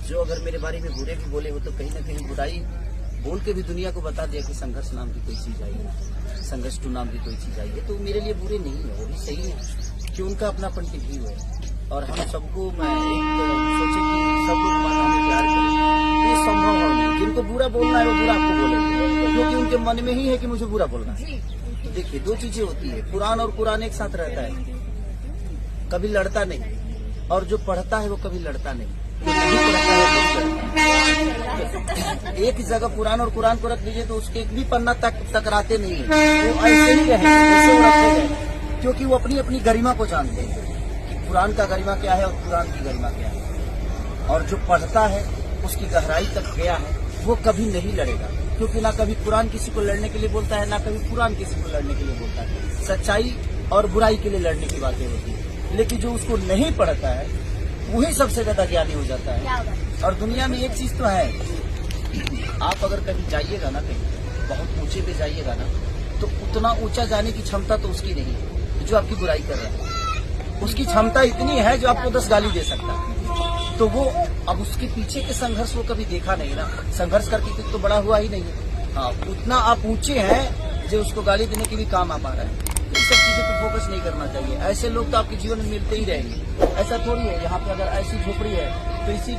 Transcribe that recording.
जो अगर मेरे बारे में बुरे भी बोले हो तो कहीं ना कहीं बुराई बोल के भी दुनिया को बता दिया कि संघर्ष नाम की कोई चीज आई है, संघर्ष टू नाम की कोई चीज आई है, तो मेरे लिए बुरे नहीं है, वो भी सही है कि उनका अपना पॉइंट ऑफ व्यू है। और हम सबको मैं एक सोचे कि सब लोग हमें प्यार करें, ये संभव है नहीं। जिनको बुरा बोलना है वो बुरा आपको बोलेंगे, क्योंकि उनके मन में ही है कि मुझे बुरा बोलना है। तो देखिए, दो चीजें होती है, कुरान और कुरान एक साथ रहता है, कभी लड़ता नहीं, और जो पढ़ता है वो कभी लड़ता नहीं, एक जगह कुरान और कुरान को रख दीजिए तो उसके एक भी पन्ना तक टकराते नहीं है, वो ऐसे ही रहेंगे जैसे वो रखे गए, क्योंकि वो अपनी अपनी गरिमा को जानते हैं कि कुरान का गरिमा क्या है और कुरान की गरिमा क्या है। और जो पढ़ता है उसकी गहराई तक गया है, वो कभी नहीं लड़ेगा, क्योंकि ना कभी कुरान किसी को लड़ने के लिए बोलता है, ना कभी कुरान किसी को लड़ने के लिए बोलता है। सच्चाई और बुराई के लिए लड़ने की बातें होती है, लेकिन जो उसको नहीं पढ़ता है वही सबसे ज्यादा ज्ञानी हो जाता है। और दुनिया में एक चीज तो है, आप अगर कहीं जाइएगा ना, कहीं बहुत ऊंचे पे जाइएगा ना, तो उतना ऊंचा जाने की क्षमता तो उसकी नहीं है जो आपकी बुराई कर रहा है। उसकी क्षमता इतनी है जो आपको 10 गाली दे सकता है, तो वो अब उसके पीछे के संघर्ष वो कभी देखा नहीं ना, संघर्ष करके तो बड़ा हुआ ही नहीं है। हाँ, उतना आप ऊंचे हैं जो उसको गाली देने के भी काम आ पा रहा है। इन सब चीजों पर फोकस नहीं करना चाहिए। ऐसे लोग तो आपके जीवन में मिलते ही रहेंगे, ऐसा थोड़ी है यहाँ पे अगर ऐसी झोपड़ी है तो इसी